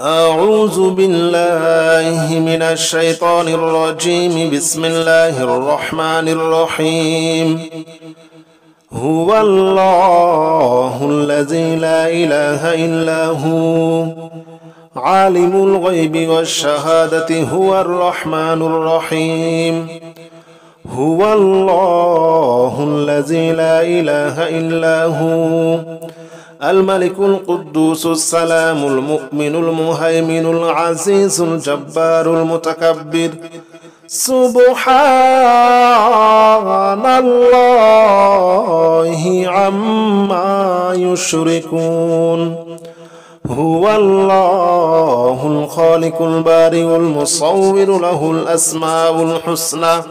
أعوذ بالله من الشيطان الرجيم. بسم الله الرحمن الرحيم. هو الله الذي لا إله إلا هو عالم الغيب والشهادة هو الرحمن الرحيم. هو الله الذي لا إله إلا هو الملك القدوس السلام المؤمن المهيمن العزيز الجبار المتكبر. سبحان الله عما يشركون. هو الله الخالق البارئ المصور له الأسماء الحسنى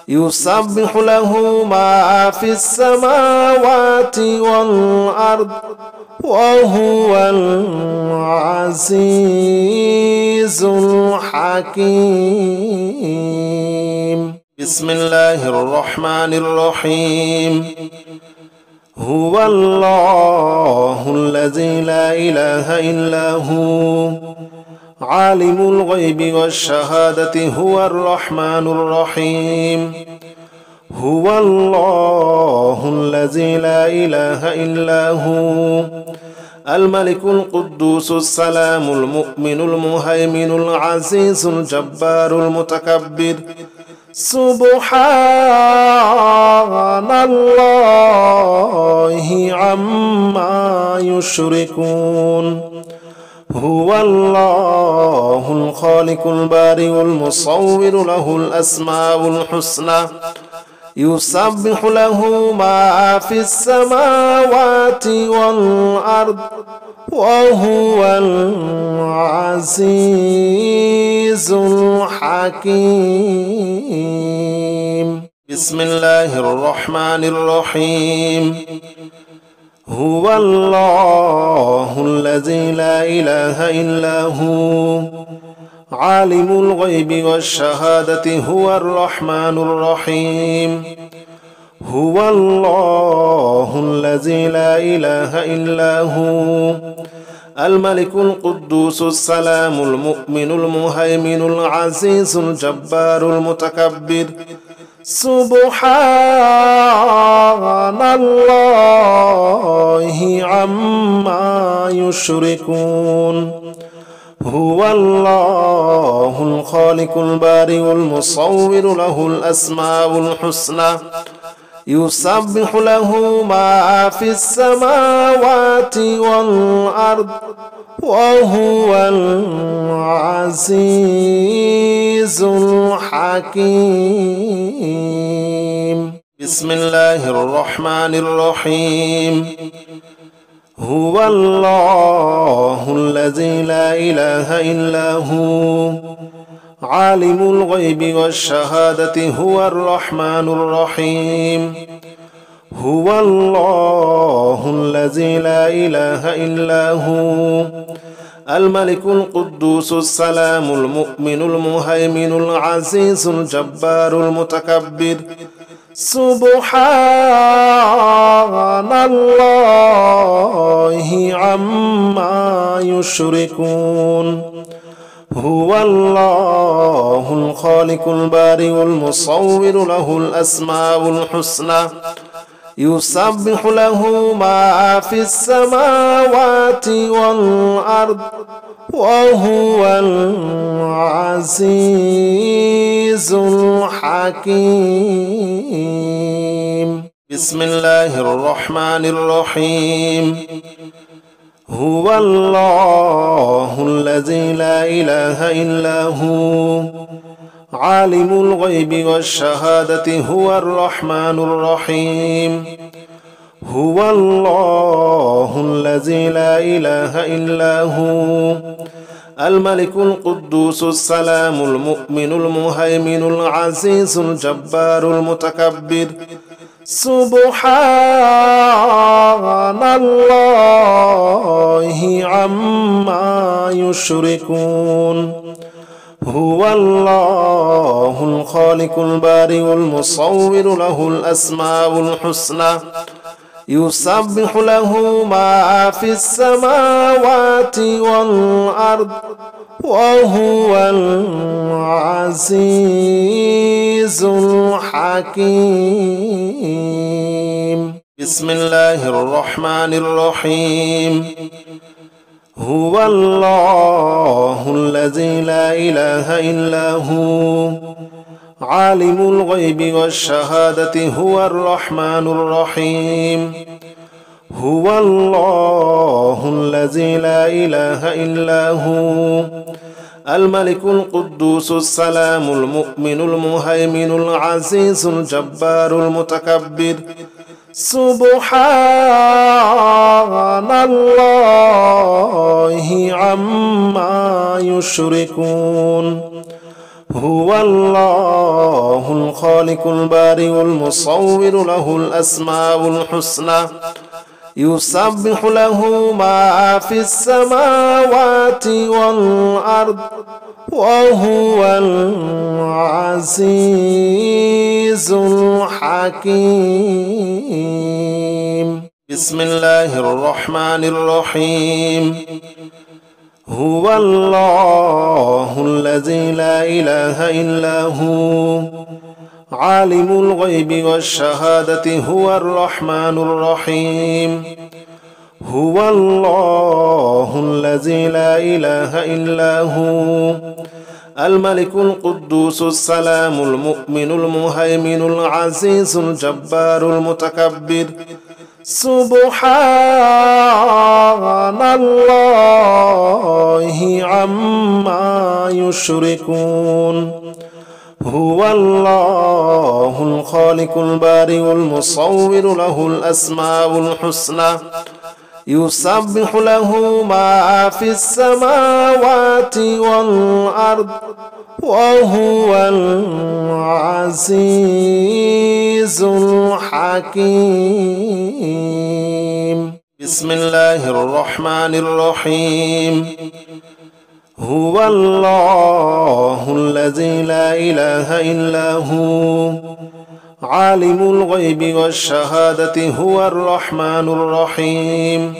يسبح له ما في السماوات والأرض وهو العزيز الحكيم. بسم الله الرحمن الرحيم. هو الله الذي لا إله إلا هو عالم الغيب والشهادة هو الرحمن الرحيم. هو الله الذي لا إله إلا هو الملك القدوس السلام المؤمن المهيمن العزيز الجبار المتكبر. سبحان الله عما يشركون. هو الله الخالق البارئ المصور له الأسماء الحسنى يسبح له ما في السماوات والأرض وهو العزيز الحكيم. بسم الله الرحمن الرحيم. هو الله الذي لا إله إلا هو عالم الغيب والشهادة هو الرحمن الرحيم. هو الله الذي لا إله إلا هو الملك القدوس السلام المؤمن المهيمن العزيز الجبار المتكبر. سبحان الله عما يشركون. هو الله الخالق البارئ المصور له الأسماء الحسنى يسبح له ما في السماوات والأرض وهو العزيز الحكيم. بسم الله الرحمن الرحيم. هو الله الذي لا إله إلا هو عالم الغيب والشهادة هو الرحمن الرحيم. هو الله الذي لا إله إلا هو الملك القدوس السلام المؤمن المهيمن العزيز الجبار المتكبر. سبحان الله عما يشركون. هو الله الخالق البارئ المصور له الأسماء الحسنى يسبح له ما في السماوات والأرض وهو العزيز الحكيم. بسم الله الرحمن الرحيم. هو الله الذي لا إله إلا هو عالم الغيب والشهادة هو الرحمن الرحيم. هو الله الذي لا إله إلا هو الملك القدوس السلام المؤمن المهيمن العزيز الجبار المتكبر. سبحان الله عما يشركون. هو الله الخالق البارئ المصور له الأسماء الحسنى يسبح له ما في السماوات والأرض وهو العزيز الحكيم. بسم الله الرحمن الرحيم. هو الله الذي لا إله إلا هو عالم الغيب والشهادة هو الرحمن الرحيم. هو الله الذي لا إله إلا هو الملك القدوس السلام المؤمن المهيمن العزيز الجبار المتكبر. سبحان الله عما يشركون. هو الله الخالق البارئ المصور له الأسماء الحسنى يسبح له ما في السماوات والأرض وهو العزيز الحكيم. بسم الله الرحمن الرحيم. هو الله الذي لا إله إلا هو عالم الغيب والشهادة هو الرحمن الرحيم. هو الله الذي لا إله إلا هو الملك القدوس السلام المؤمن المهيمن العزيز الجبار المتكبر. سبحان الله عما يشركون. هو الله الخالق البارئ المصور له الأسماء الحسنى يسبح له ما في السماوات والأرض وهو العزيز الحكيم. بسم الله الرحمن الرحيم. هو الله الذي لا إله إلا هو عالم الغيب والشهادة هو الرحمن الرحيم.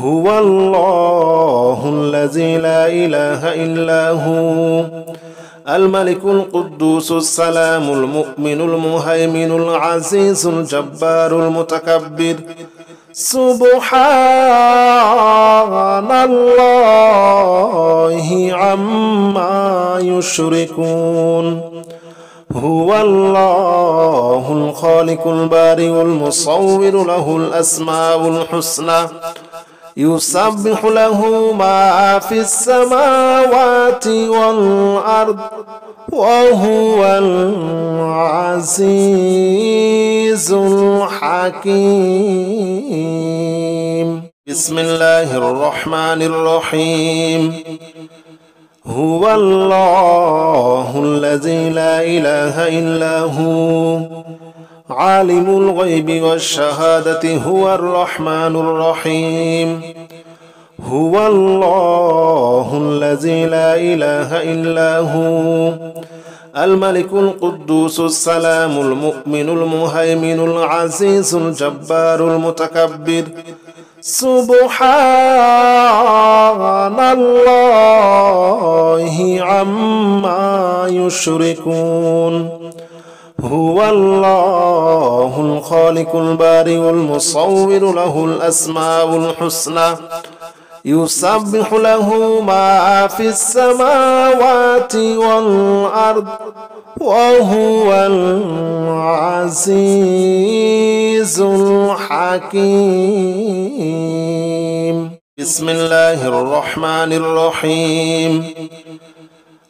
هو الله الذي لا إله إلا هو الملك القدوس السلام المؤمن المهيمن العزيز الجبار المتكبر. سبحان الله عما يشركون. هو الله الخالق البارئ المصور له الأسماء الحسنى يسبح له ما في السماوات والأرض وهو العزيز الحكيم. بسم الله الرحمن الرحيم. هو الله الذي لا إله إلا هو عالم الغيب والشهادة هو الرحمن الرحيم. هو الله الذي لا إله إلا هو الملك القدوس السلام المؤمن المهيمن العزيز الجبار المتكبر. سبحان الله عما يشركون. هو الله الخالق البارئ المصور له الأسماء الحسنى يسبح له ما في السماوات والأرض وهو العزيز الحكيم. بسم الله الرحمن الرحيم.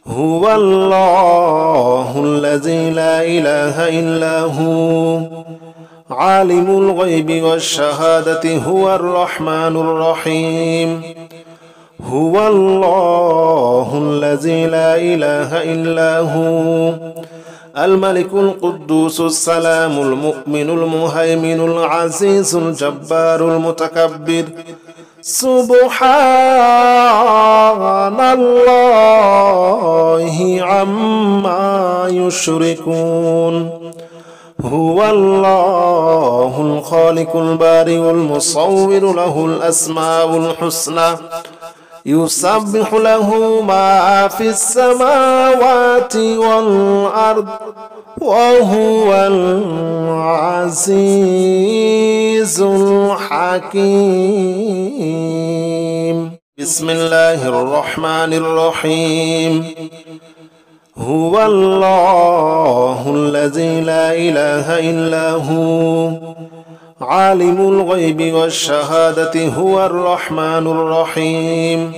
هو الله الذي لا إله إلا هو عالم الغيب والشهادة هو الرحمن الرحيم. هو الله الذي لا إله إلا هو الملك القدوس السلام المؤمن المهيمن العزيز الجبار المتكبر. سبحان الله عما يشركون. هو الله الخالق البارئ المصور له الأسماء الحسنى يسبح له ما في السماوات والأرض وهو العزيز الحكيم. بسم الله الرحمن الرحيم. هو الله الذي لا إله إلا هو عالم الغيب والشهادة هو الرحمن الرحيم.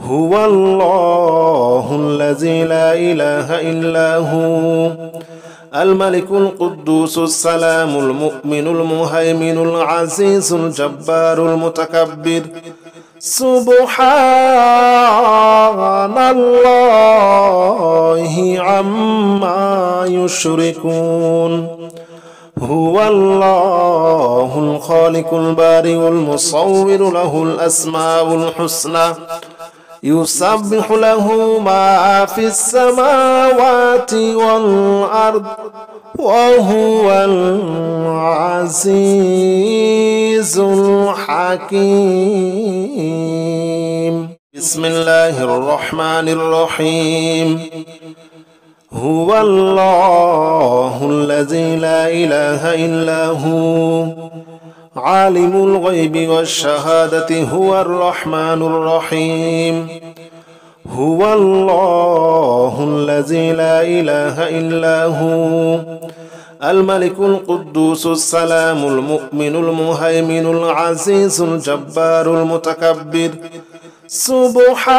هو الله الذي لا إله إلا هو الملك القدوس السلام المؤمن المهيمن العزيز الجبار المتكبر. سبحان الله عما يشركون. هو الله الخالق البارئ المصور له الأسماء الحسنى يسبح له ما في السماوات والأرض وهو العزيز الحكيم. بسم الله الرحمن الرحيم. هو الله الذي لا إله إلا هو عالم الغيب والشهادة هو الرحمن الرحيم. هو الله الذي لا إله إلا هو الملك القدوس السلام المؤمن المهيمن العزيز الجبار المتكبر. سبحان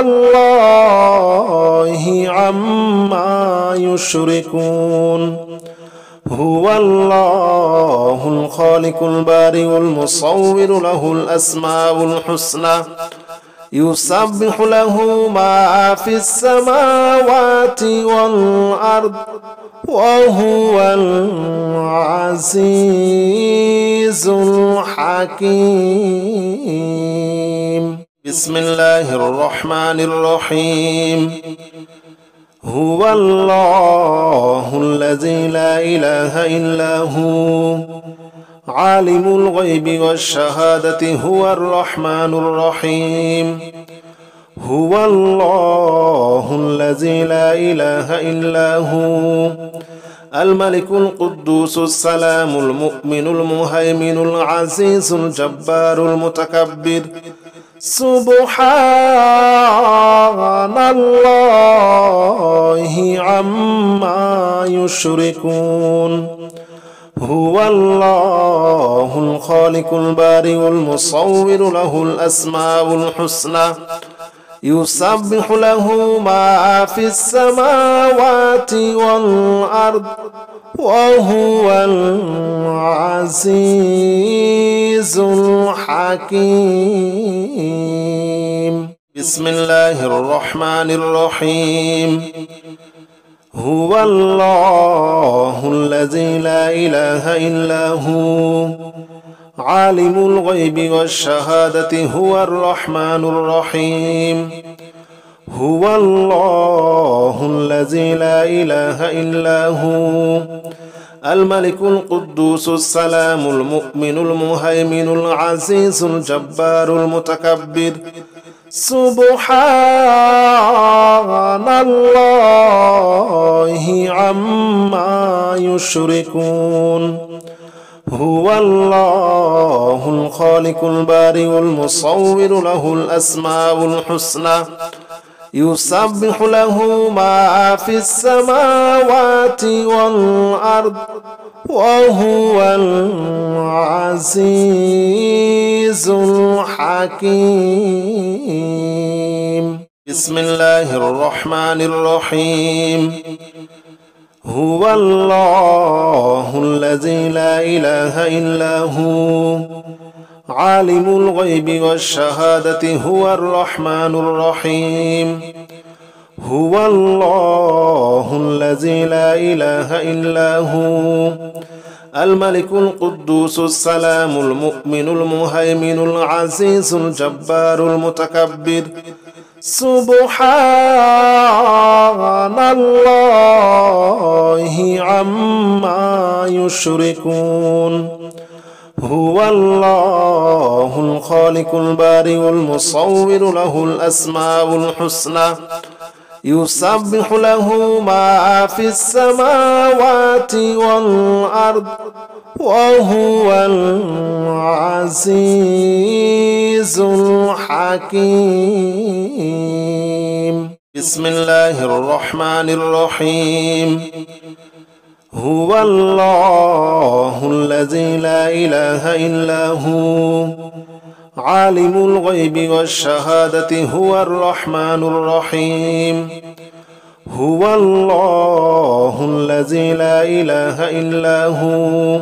الله عما يشركون. هو الله الخالق البارئ المصور له الأسماء الحسنى يسبح له ما في السماوات والأرض وهو العزيز الحكيم. بسم الله الرحمن الرحيم. هو الله الذي لا إله إلا هو عالم الغيب والشهادة هو الرحمن الرحيم. هو الله الذي لا إله إلا هو الملك القدوس السلام المؤمن المهيمن العزيز الجبار المتكبر. سبحان الله عما يشركون. هو الله الخالق البارئ المصور له الأسماء الحسنى يسبح له ما في السماوات والأرض وهو العزيز الحكيم. بسم الله الرحمن الرحيم. هو الله الذي لا إله إلا هو عالم الغيب والشهادة هو الرحمن الرحيم. هو الله الذي لا إله إلا هو الملك القدوس السلام المؤمن المهيمن العزيز الجبار المتكبر. سبحان الله عما يشركون. هو الله الخالق البارئ المصور له الأسماء الحسنى يسبح له ما في السماوات والأرض وهو العزيز الحكيم. بسم الله الرحمن الرحيم. هو الله الذي لا إله إلا هو عالم الغيب والشهادة هو الرحمن الرحيم. هو الله الذي لا إله إلا هو الملك القدوس السلام المؤمن المهيمن العزيز الجبار المتكبر. سبحان الله عما يشركون هو الله الخالق البارئ المصور له الأسماء الحسنى يسبح له ما في السماوات والأرض وهو العزيز الحكيم بسم الله الرحمن الرحيم هو الله الذي لا إله إلا هو عالم الغيب والشهادة هو الرحمن الرحيم هو الله الذي لا إله إلا هو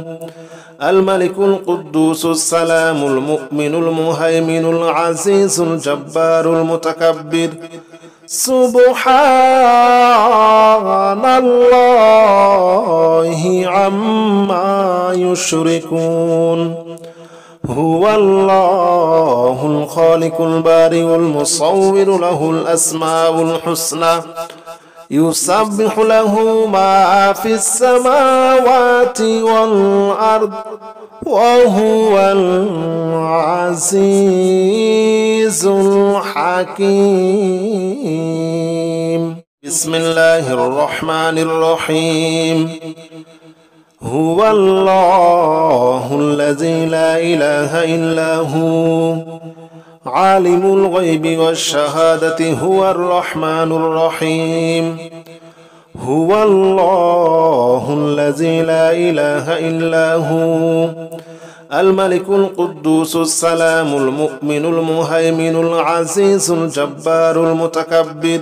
الملك القدوس السلام المؤمن المهيمن العزيز الجبار المتكبر سبحان الله عما يشركون هو الله الخالق البارئ المصور له الأسماء الحسنى يسبح له ما في السماوات والأرض وهو العزيز الحكيم بسم الله الرحمن الرحيم هو الله الذي لا إله إلا هو عالم الغيب والشهادة هو الرحمن الرحيم هو الله الذي لا إله إلا هو الملك القدوس السلام المؤمن المهيمن العزيز الجبار المتكبر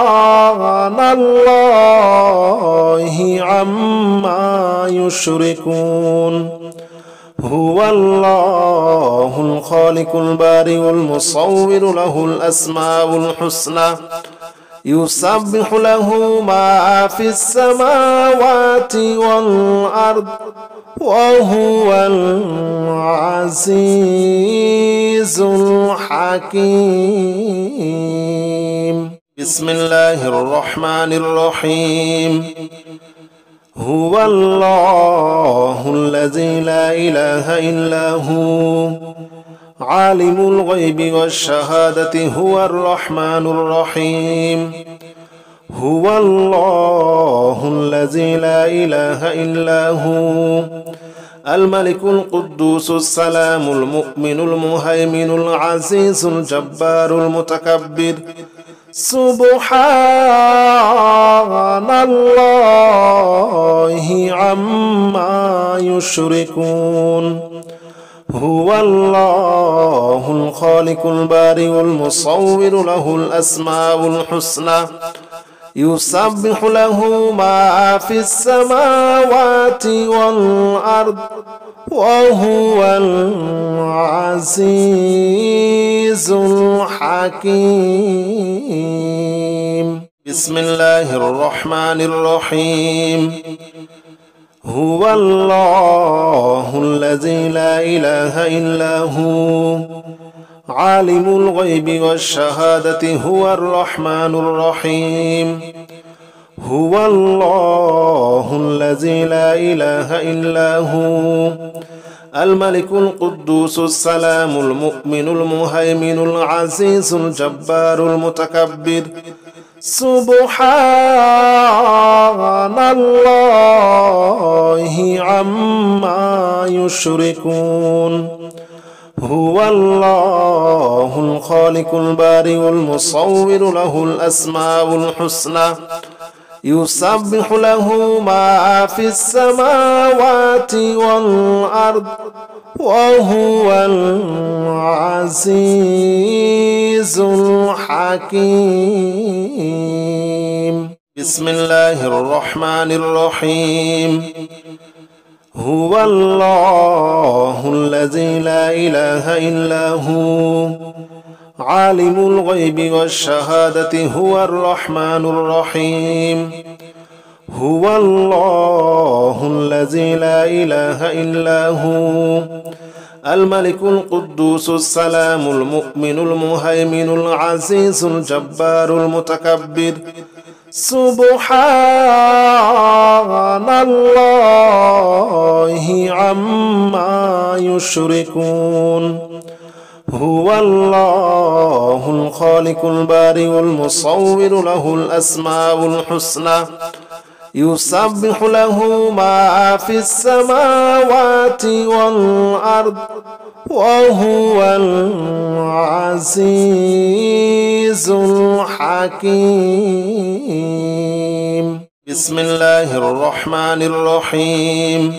سبحان الله عما يشركون هو الله الخالق البارئ المصور له الأسماء الحسنى يسبح له ما في السماوات والأرض وهو العزيز الحكيم بسم الله الرحمن الرحيم هو الله الذي لا إله إلا هو عالم الغيب والشهادة هو الرحمن الرحيم هو الله الذي لا إله إلا هو الملك القدوس السلام المؤمن المهيمن العزيز الجبار المتكبر سبحان الله عما يشركون هو الله الخالق البارئ المصور له الأسماء الحسنى يسبح له ما في السماوات والأرض وهو العزيز الحكيم بسم الله الرحمن الرحيم هو الله الذي لا إله إلا هو عالم الغيب والشهادة هو الرحمن الرحيم هو الله الذي لا إله إلا هو الملك القدوس السلام المؤمن المهيمن العزيز الجبار المتكبر سبحان الله عما يشركون هو الله الخالق البارئ المصور له الأسماء الحسنى يسبح له ما في السماوات والأرض وهو العزيز الحكيم بسم الله الرحمن الرحيم هو الله الذي لا إله إلا هو عالم الغيب والشهادة هو الرحمن الرحيم هو الله الذي لا إله إلا هو الملك القدوس السلام المؤمن المهيمن العزيز الجبار المتكبر سبحان الله عما يشركون هو الله الخالق البارئ المصور له الأسماء الحسنى يسبح له ما في السماوات والأرض وهو العزيز الحكيم بسم الله الرحمن الرحيم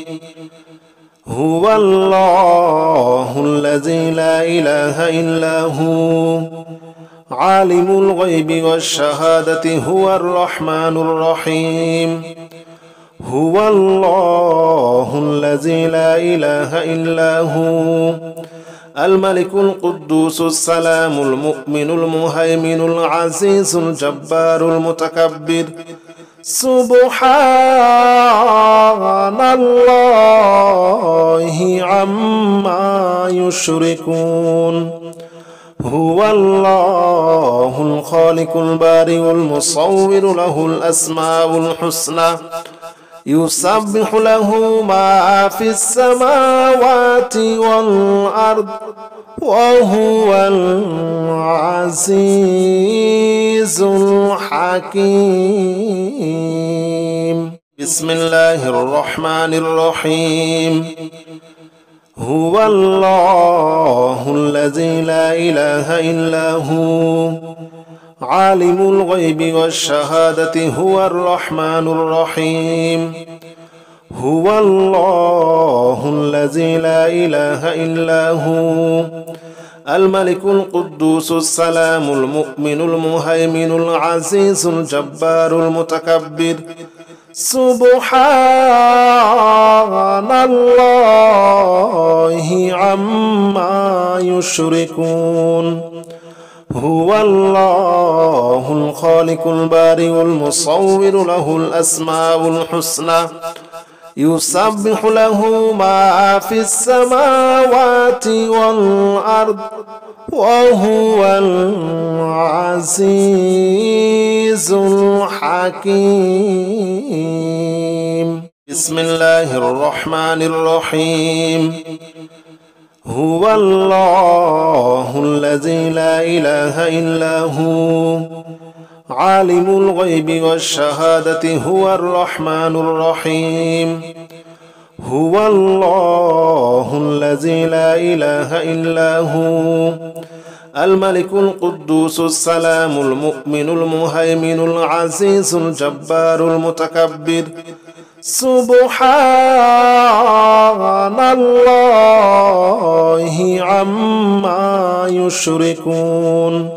هو الله الذي لا إله إلا هو عالم الغيب والشهادة هو الرحمن الرحيم هو الله الذي لا إله إلا هو الملك القدوس السلام المؤمن المهيمن العزيز الجبار المتكبر سبحان الله عما يشركون هو الله الخالق البارئ المصور له الأسماء الحسنى يسبح له ما في السماوات والأرض وهو العزيز الحكيم بسم الله الرحمن الرحيم هو الله الذي لا إله إلا هو عالم الغيب والشهادة هو الرحمن الرحيم هو الله الذي لا إله إلا هو الملك القدوس السلام المؤمن المهيمن العزيز الجبار المتكبر سبحان الله عما يشركون هو الله الخالق البارئ المصور له الأسماء الحسنى يسبح له ما في السماوات والأرض وهو العزيز الحكيم بسم الله الرحمن الرحيم هو الله الذي لا إله إلا هو عالم الغيب والشهادة هو الرحمن الرحيم هو الله الذي لا إله إلا هو الملك القدوس السلام المؤمن المهيمن العزيز الجبار المتكبر سبحان الله عما يشركون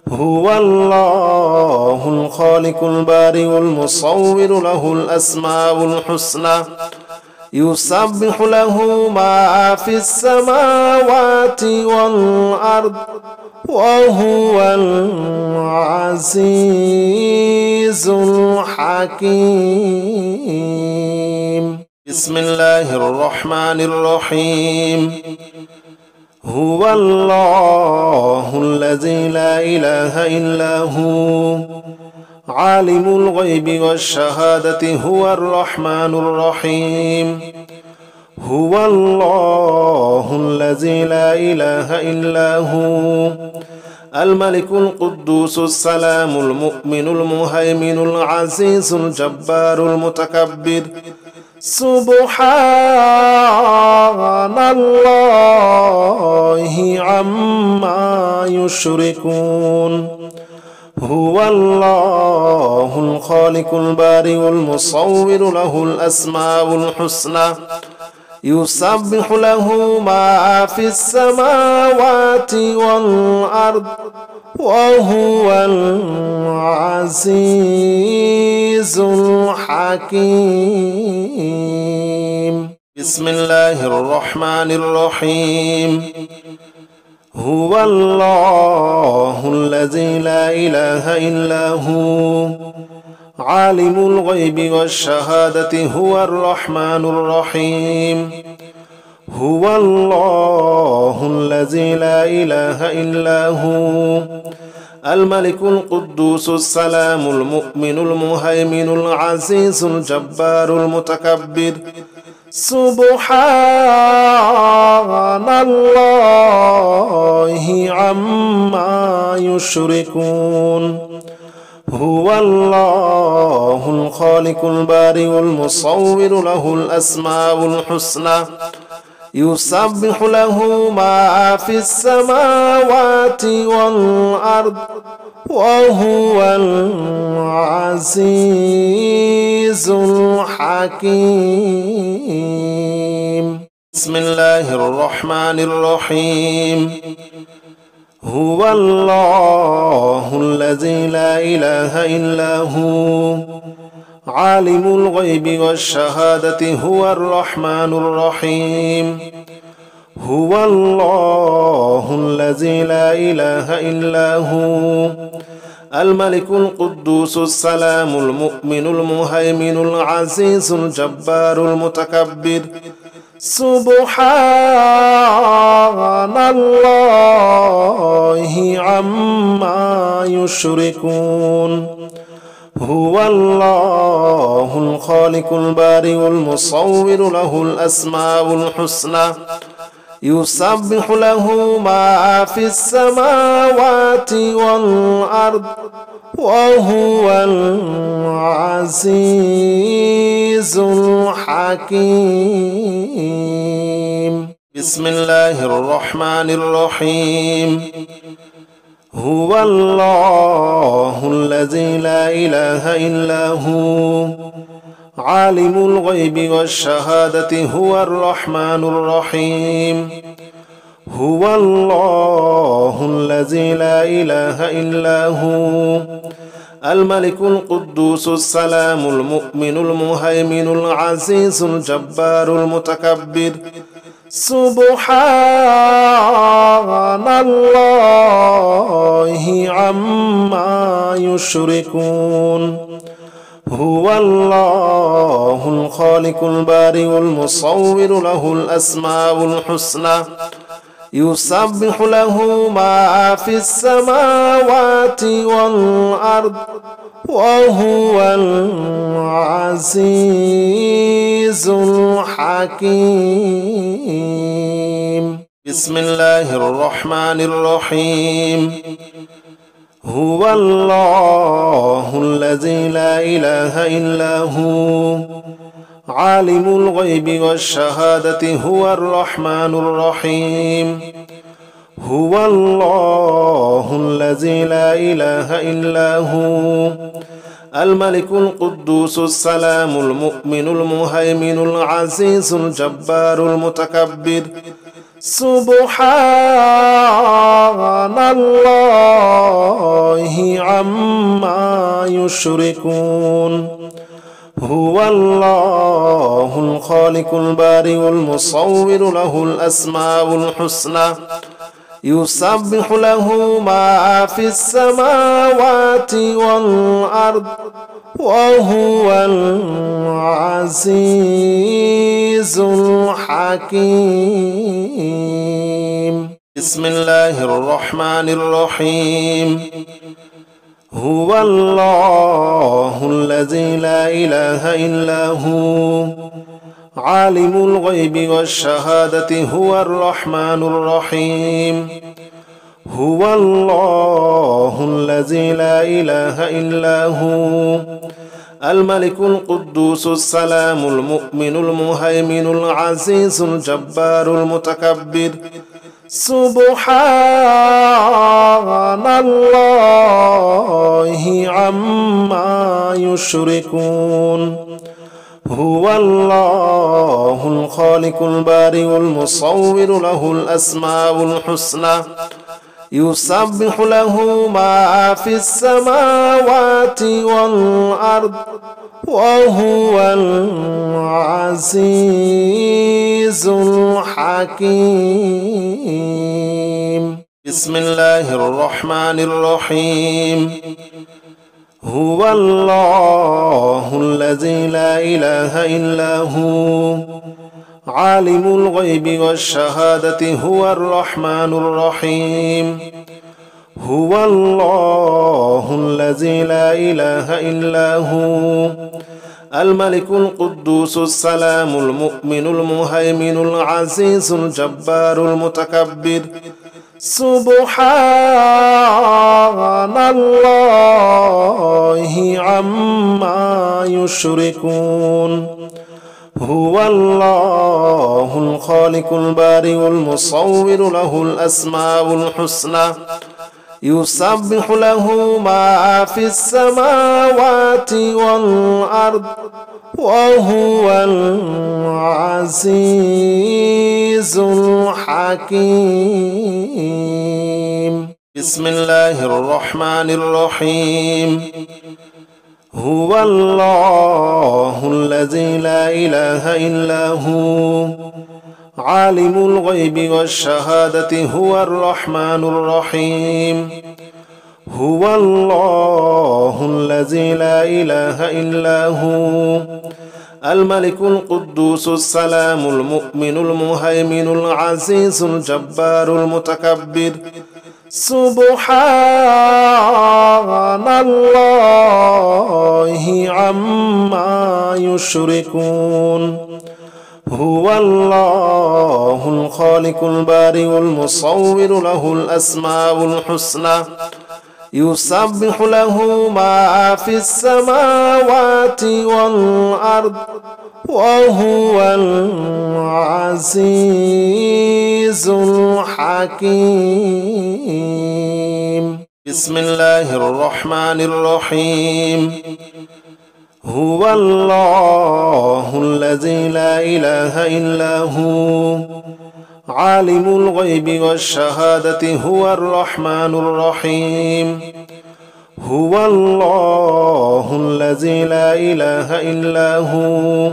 هو الله الخالق البارئ المصور له الأسماء الحسنى يسبح له ما في السماوات والأرض وهو العزيز الحكيم بسم الله الرحمن الرحيم هو الله الذي لا إله إلا هو عالم الغيب والشهادة هو الرحمن الرحيم هو الله الذي لا إله إلا هو الملك القدوس السلام المؤمن المهيمن العزيز الجبار المتكبر سبحان الله عما يشركون هو الله الخالق البارئ المصور له الأسماء الحسنى يسبح له ما في السماوات والأرض وهو العزيز الحكيم بسم الله الرحمن الرحيم هو الله الذي لا إله إلا هو عالم الغيب والشهادة هو الرحمن الرحيم هو الله الذي لا إله إلا هو الملك القدوس السلام المؤمن المهيمن العزيز الجبار المتكبر سبحان الله عما يشركون هو الله الخالق البارئ المصور له الأسماء الحسنى يسبح له ما في السماوات والأرض وهو العزيز الحكيم بسم الله الرحمن الرحيم هو الله الذي لا إله إلا هو عالم الغيب والشهادة هو الرحمن الرحيم هو الله الذي لا إله إلا هو الملك القدوس السلام المؤمن المهيمن العزيز الجبار المتكبر سبحان الله عما يشركون هو الله الخالق البارئ المصور له الأسماء الحسنى يسبح له ما في السماوات والأرض وهو العزيز الحكيم بسم الله الرحمن الرحيم هو الله الذي لا إله إلا هو عالم الغيب والشهادة هو الرحمن الرحيم هو الله الذي لا إله إلا هو الملك القدوس السلام المؤمن المهيمن العزيز الجبار المتكبر سبحان الله عما يشركون هو الله الخالق البارئ المصور له الأسماء الحسنى يسبح له ما في السماوات والأرض وهو العزيز الحكيم بسم الله الرحمن الرحيم هو الله الذي لا إله إلا هو عالم الغيب والشهادة هو الرحمن الرحيم هو الله الذي لا إله إلا هو الملك القدوس السلام المؤمن المهيمن العزيز الجبار المتكبر سبحان الله عما يشركون هو الله الخالق البارئ المصور له الأسماء الحسنى يسبح له ما في السماوات والأرض وهو العزيز الحكيم بسم الله الرحمن الرحيم هو الله الذي لا إله إلا هو عالم الغيب والشهادة هو الرحمن الرحيم هو الله الذي لا إله إلا هو الملك القدوس السلام المؤمن المهيمن العزيز الجبار المتكبر سبحان الله عما يشركون هو الله الخالق البارئ المصور له الأسماء الحسنى يسبح له ما في السماوات والأرض وهو العزيز الحكيم بسم الله الرحمن الرحيم هو الله الذي لا إله إلا هو عالم الغيب والشهادة هو الرحمن الرحيم. هو الله الذي لا إله إلا هو الملك القدوس السلام المؤمن المهيمن العزيز الجبار المتكبر. سبحان الله عما يشركون. هو الله الخالق البارئ المصور له الأسماء الحسنى يسبح له ما في السماوات والأرض وهو العزيز الحكيم. بسم الله الرحمن الرحيم. هو الله الذي لا إله إلا هو عالم الغيب والشهادة هو الرحمن الرحيم. هو الله الذي لا إله إلا هو الملك القدوس السلام المؤمن المهيمن العزيز الجبار المتكبر. سبحان الله عما يشركون. هو الله الخالق البارئ المصور له الأسماء الحسنى يسبح له ما في السماوات والأرض وهو العزيز الحكيم. بسم الله الرحمن الرحيم. هو الله الذي لا إله إلا هو عالم الغيب والشهادة هو الرحمن الرحيم. هو الله الذي لا إله إلا هو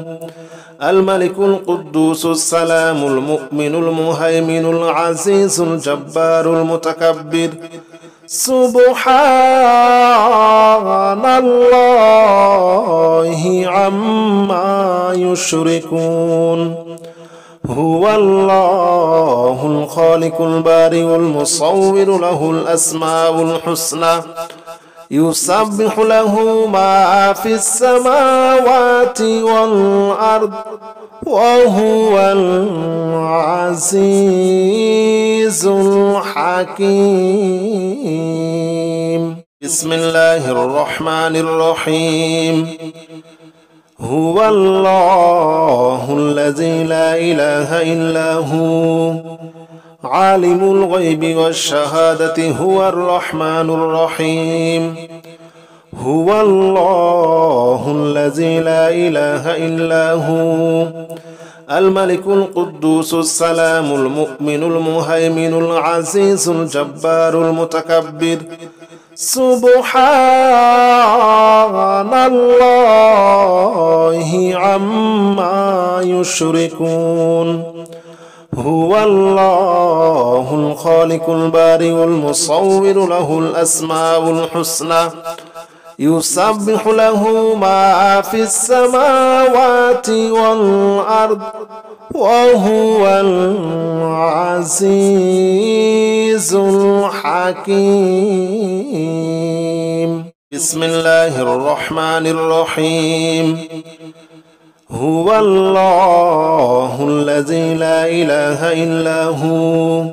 الملك القدوس السلام المؤمن المهيمن العزيز الجبار المتكبر. سبحان الله عما يشركون. هو الله الخالق البارئ المصور له الأسماء الحسنى يسبح له ما في السماوات والأرض وهو العزيز الحكيم. بسم الله الرحمن الرحيم. هو الله الذي لا إله إلا هو عالم الغيب والشهادة هو الرحمن الرحيم. هو الله الذي لا إله إلا هو الملك القدوس السلام المؤمن المهيمن العزيز الجبار المتكبر. سبحان الله عما يشركون. هو الله الخالق البارئ المصور له الأسماء الحسنى يسبح له ما في السماوات والأرض وهو العزيز الحكيم. بسم الله الرحمن الرحيم. هو الله الذي لا إله إلا هو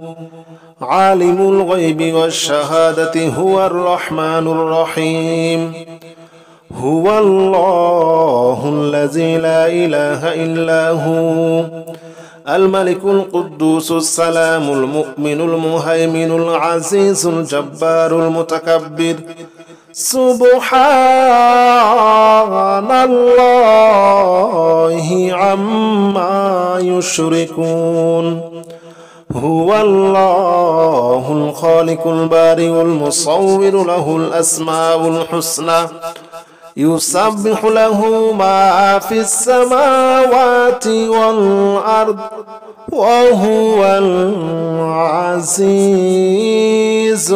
عالم الغيب والشهادة هو الرحمن الرحيم. هو الله الذي لا إله إلا هو الملك القدوس السلام المؤمن المهيمن العزيز الجبار المتكبر. سبحان الله عما يشركون. هو الله الخالق البارئ المصور له الأسماء الحسنى يسبح له ما في السماوات والأرض وهو العزيز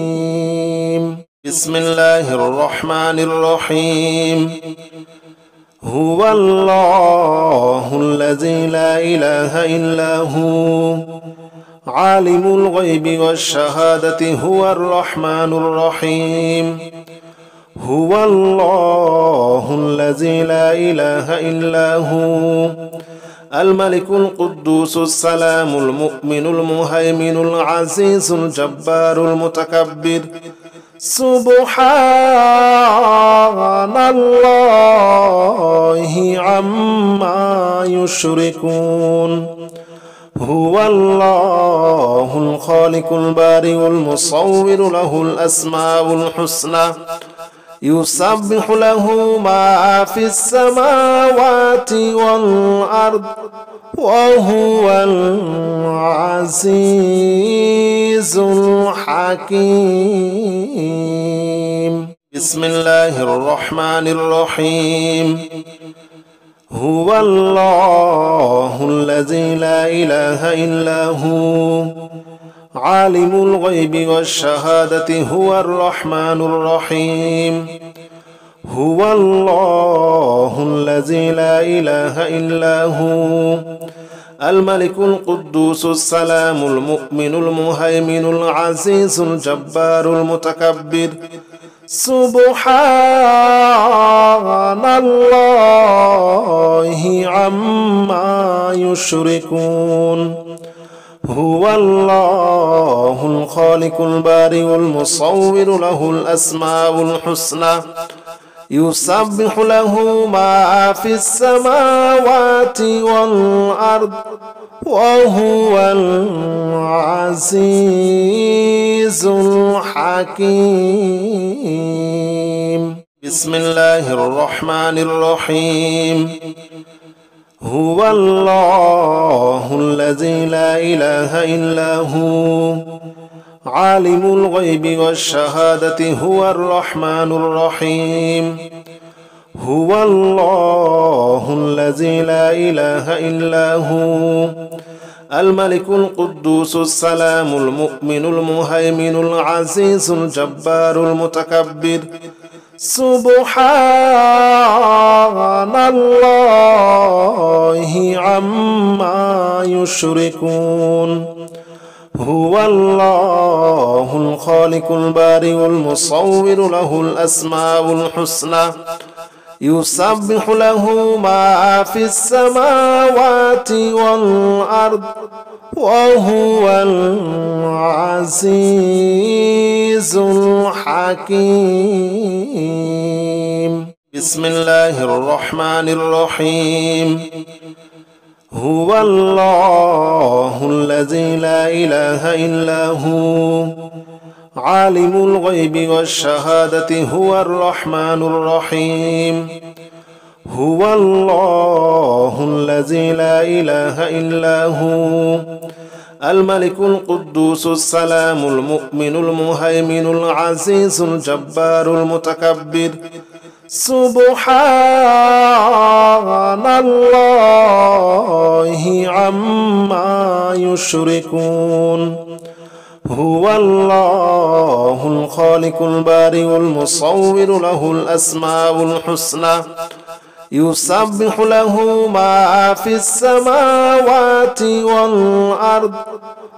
الحكيم. بسم الله الرحمن الرحيم. هو الله الذي لا إله إلا هو عالم الغيب والشهادة هو الرحمن الرحيم هو الله الذي لا إله إلا هو الملك القدوس السلام المؤمن المهيمن العزيز الجبار المتكبر سبحان الله عما يشركون هو الله الخالق البارئ المصور له الأسماء الحسنى يسبح له ما في السماوات والأرض وهو العزيز الحكيم بسم الله الرحمن الرحيم هو الله الذي لا إله إلا هو عالم الغيب والشهادة هو الرحمن الرحيم هو الله الذي لا إله إلا هو الملك القدوس السلام المؤمن المهيمن العزيز الجبار المتكبر سبحان الله عما يشركون هو الله الخالق البارئ المصور له الأسماء الحسنى يسبح له ما في السماوات والأرض وهو العزيز الحكيم بسم الله الرحمن الرحيم هو الله الذي لا إله إلا هو عالم الغيب والشهادة هو الرحمن الرحيم هو الله الذي لا إله إلا هو الملك القدوس السلام المؤمن المهيمن العزيز الجبار المتكبر سبحان الله عما يشركون هو الله الخالق البارئ المصور له الأسماء الحسنى يسبح له ما في السماوات والأرض وهو العزيز الحكيم بسم الله الرحمن الرحيم هو الله الذي لا إله إلا هو عالم الغيب والشهادة هو الرحمن الرحيم هو الله الذي لا إله إلا هو الملك القدوس السلام المؤمن المهيمن العزيز الجبار المتكبر سبحان الله عما يشركون هو الله الخالق البارئ المصور له الأسماء الحسنى يسبح له ما في السماوات والأرض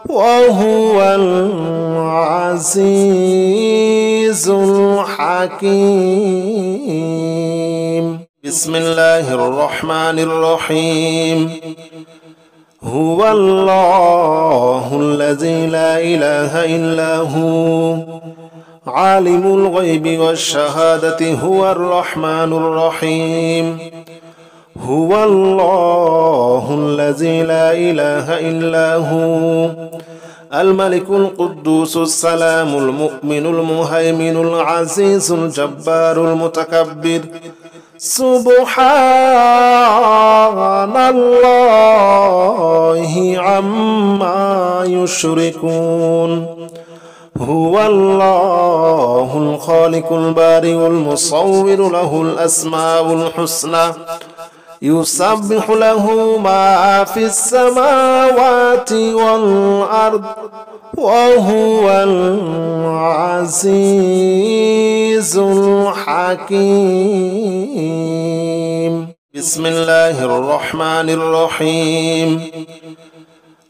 وهو العزيز الحكيم بسم الله الرحمن الرحيم هو الله الذي لا إله إلا هو عالم الغيب والشهادة هو الرحمن الرحيم هو الله الذي لا إله إلا هو الملك القدوس السلام المؤمن المهيمن العزيز الجبار المتكبر سبحان الله عما يشركون هو الله الخالق البارئ المصور له الأسماء الحسنى يسبح له ما في السماوات والأرض وهو العزيز الحكيم بسم الله الرحمن الرحيم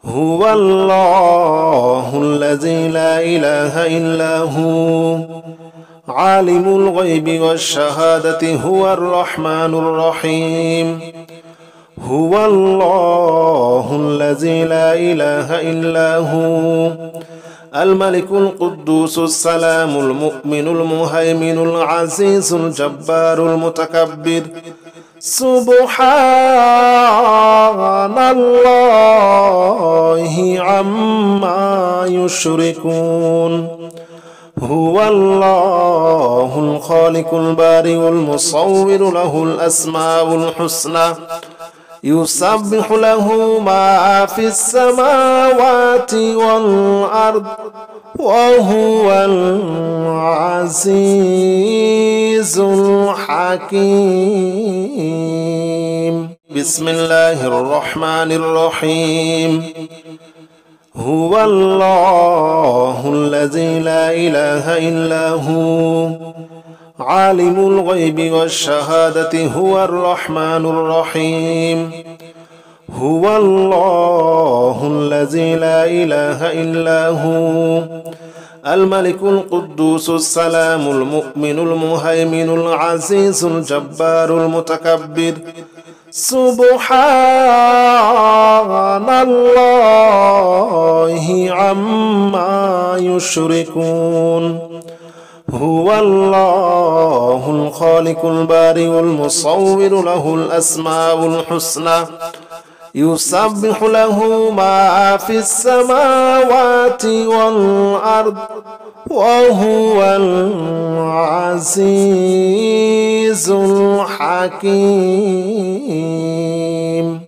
هو الله الذي لا إله إلا هو عالم الغيب والشهادة هو الرحمن الرحيم هو الله الذي لا إله إلا هو الملك القدوس السلام المؤمن المهيمن العزيز الجبار المتكبر سبحان الله عما يشركون هو الله الخالق البارئ المصور له الأسماء الحسنى يسبح له ما في السماوات والأرض وهو العزيز الحكيم بسم الله الرحمن الرحيم هو الله الذي لا إله إلا هو عالم الغيب والشهادة هو الرحمن الرحيم هو الله الذي لا إله إلا هو الملك القدوس السلام المؤمن المهيمن العزيز الجبار المتكبر سبحان الله عما يشركون هو الله الخالق البارئ المصور له الأسماء الحسنى يسبح له ما في السماوات والأرض وهو العزيز الحكيم